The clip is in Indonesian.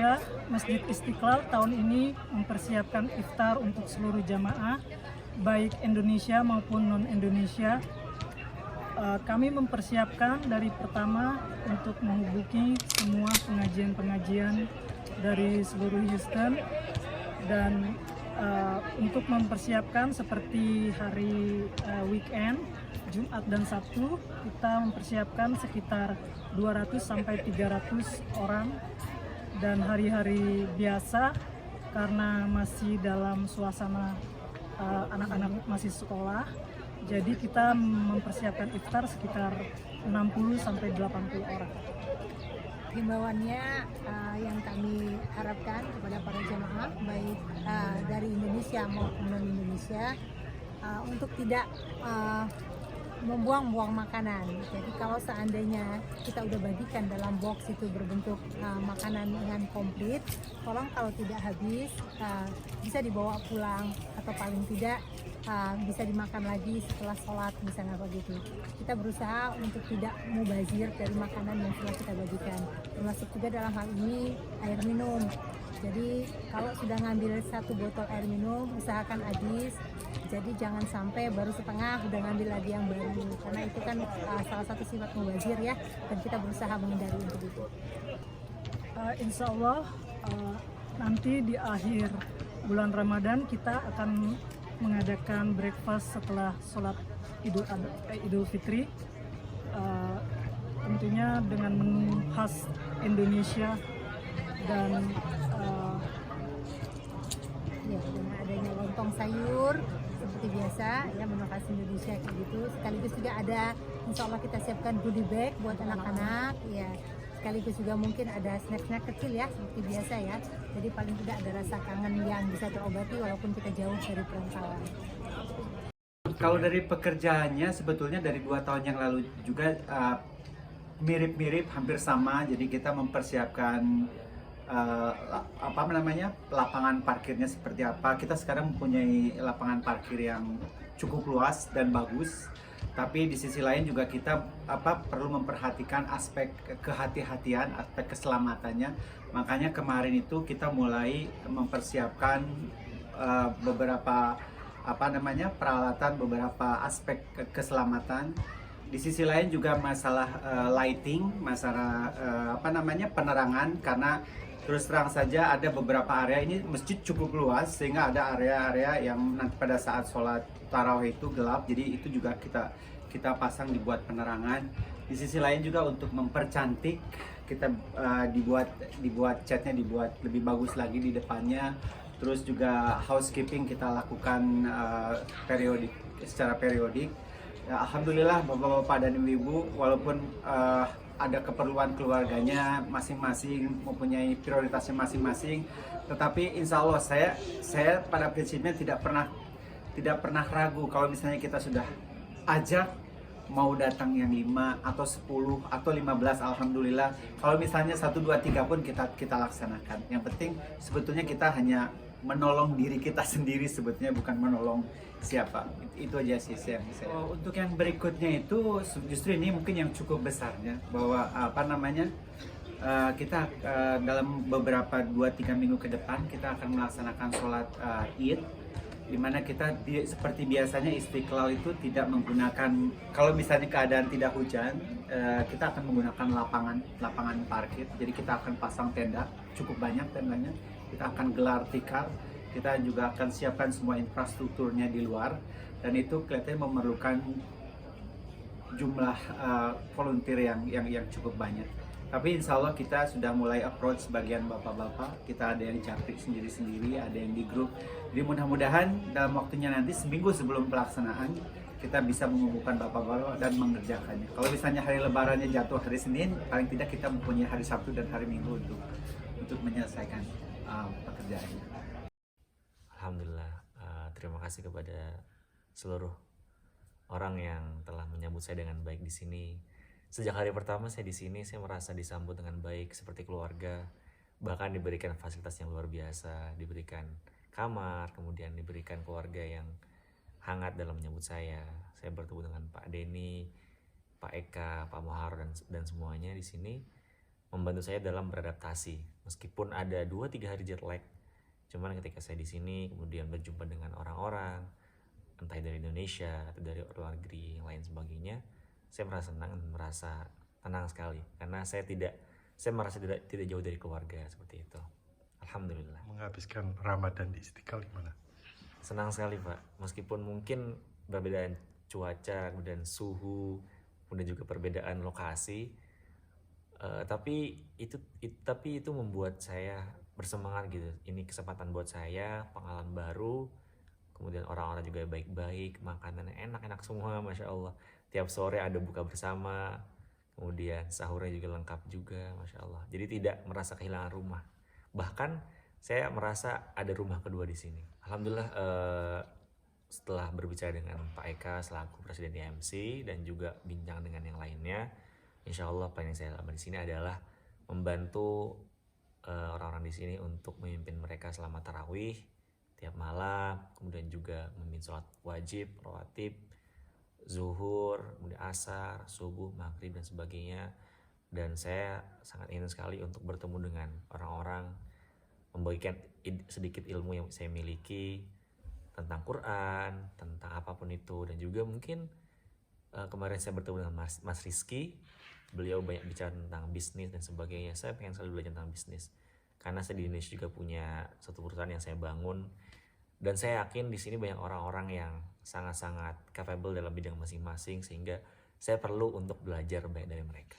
Indonesia, Masjid Istiqlal tahun ini mempersiapkan iftar untuk seluruh jamaah, baik Indonesia maupun non-Indonesia. Kami mempersiapkan dari pertama untuk menghubungi semua pengajian-pengajian dari seluruh Houston, dan untuk mempersiapkan seperti hari weekend, Jumat dan Sabtu, kita mempersiapkan sekitar 200 sampai 300 orang, dan hari-hari biasa karena masih dalam suasana anak-anak masih sekolah, jadi kita mempersiapkan iftar sekitar 60 sampai 80 orang. Himbauannya yang kami harapkan kepada para jemaah baik dari Indonesia maupun non Indonesia untuk tidak membuang-buang makanan. Jadi kalau seandainya kita udah bagikan dalam box itu berbentuk makanan dengan komplit, tolong kalau tidak habis bisa dibawa pulang, atau paling tidak bisa dimakan lagi setelah sholat, misalnya begitu. Kita berusaha untuk tidak mubazir dari makanan yang telah kita bagikan, termasuk juga dalam hal ini air minum. Jadi kalau sudah ngambil satu botol air minum, usahakan habis. Jadi jangan sampai baru setengah udah ngambil lagi yang baru, karena itu kan salah satu sifat mubazir ya, dan kita berusaha menghindari untuk itu. Insya Allah nanti di akhir bulan Ramadan kita akan mengadakan breakfast setelah sholat Idul Fitri, tentunya dengan menu khas Indonesia, dan Ya, dengan adanya lontong sayur seperti biasa ya, menu khas Indonesia kayak gitu. Sekaligus juga ada, insya Allah kita siapkan goodie bag buat anak-anak ya. Sekaligus juga mungkin ada snack-snack kecil ya, seperti biasa ya. Jadi paling tidak ada rasa kangen yang bisa terobati walaupun kita jauh dari perantauan. Kalau dari pekerjaannya sebetulnya dari 2 tahun yang lalu juga mirip-mirip, hampir sama. Jadi kita mempersiapkan lapangan parkirnya seperti apa. Kita sekarang mempunyai lapangan parkir yang cukup luas dan bagus. Tapi di sisi lain juga kita perlu memperhatikan aspek kehati-hatian, aspek keselamatannya. Makanya kemarin itu kita mulai mempersiapkan beberapa peralatan, beberapa aspek keselamatan. Di sisi lain juga masalah lighting, masalah penerangan, karena terus terang saja ada beberapa area, ini masjid cukup luas sehingga ada area-area yang nanti pada saat sholat tarawih itu gelap, jadi itu juga kita pasang, dibuat penerangan. Di sisi lain juga untuk mempercantik, kita dibuat catnya dibuat lebih bagus lagi di depannya. Terus juga housekeeping kita lakukan secara periodik. Ya, alhamdulillah bapak-bapak dan ibu-ibu, walaupun ada keperluan keluarganya masing-masing, mempunyai prioritasnya masing-masing, tetapi insya Allah saya pada prinsipnya tidak pernah ragu kalau misalnya kita sudah ajak, mau datang yang 5 atau 10 atau 15, alhamdulillah. Kalau misalnya 1, 2, 3 pun kita laksanakan. Yang penting sebetulnya kita hanya menolong diri kita sendiri, sebetulnya bukan menolong siapa. Itu aja sih yang saya. Untuk yang berikutnya itu justru ini mungkin yang cukup besarnya, bahwa kita dalam beberapa 2-3 minggu ke depan kita akan melaksanakan sholat Id, dimana kita seperti biasanya Istiqlal itu tidak menggunakan, kalau misalnya keadaan tidak hujan, kita akan menggunakan lapangan parkir. Jadi kita akan pasang tenda, cukup banyak tendanya, kita akan gelar tikar, kita juga akan siapkan semua infrastrukturnya di luar, dan itu kelihatannya memerlukan jumlah volunteer yang cukup banyak. Tapi insya Allah kita sudah mulai approach sebagian bapak-bapak, kita ada yang capri sendiri-sendiri, ada yang di grup. Jadi mudah-mudahan dalam waktunya nanti seminggu sebelum pelaksanaan kita bisa mengumpulkan bapak-bapak dan mengerjakannya. Kalau misalnya hari lebarannya jatuh hari Senin, paling tidak kita mempunyai hari Sabtu dan hari Minggu untuk menyelesaikan pekerjaannya. Alhamdulillah, terima kasih kepada seluruh orang yang telah menyambut saya dengan baik di sini. Sejak hari pertama saya di sini, saya merasa disambut dengan baik seperti keluarga. Bahkan diberikan fasilitas yang luar biasa, diberikan kamar, kemudian diberikan keluarga yang hangat dalam menyambut saya. Saya bertemu dengan Pak Denny, Pak Eka, Pak Mohar dan semuanya di sini. membantu saya dalam beradaptasi. Meskipun ada 2-3 hari jet lag, cuman ketika saya di sini kemudian berjumpa dengan orang-orang, entah dari Indonesia atau dari luar negeri yang lain sebagainya, saya merasa senang, merasa tenang sekali karena saya merasa tidak jauh dari keluarga seperti itu. Alhamdulillah. Menghabiskan Ramadan di Istiqlal gimana? Senang sekali Pak, meskipun mungkin perbedaan cuaca, kemudian suhu, kemudian juga perbedaan lokasi, tapi itu membuat saya bersemangat gitu. Ini kesempatan buat saya, pengalaman baru, kemudian orang-orang juga baik-baik, makanan enak-enak semua, masya Allah. Tiap sore ada buka bersama, kemudian sahurnya juga lengkap juga, masya Allah. Jadi tidak merasa kehilangan rumah, bahkan saya merasa ada rumah kedua di sini. Alhamdulillah, setelah berbicara dengan Pak Eka selaku Presiden IMC dan juga bincang dengan yang lainnya, insya Allah apa yang saya lakukan di sini adalah membantu orang-orang di sini untuk memimpin mereka selama tarawih tiap malam, kemudian juga memimpin sholat wajib, rawatib, zuhur, kemudian asar, subuh, maghrib dan sebagainya. Dan saya sangat ingin sekali untuk bertemu dengan orang-orang, membagikan sedikit ilmu yang saya miliki tentang Quran, tentang apapun itu. Dan juga mungkin kemarin saya bertemu dengan Mas Rizky, beliau banyak bicara tentang bisnis dan sebagainya. Saya pengen sekali belajar tentang bisnis karena saya di Indonesia juga punya satu perusahaan yang saya bangun, dan saya yakin di sini banyak orang-orang yang sangat-sangat capable dalam bidang masing-masing, sehingga saya perlu untuk belajar banyak dari mereka.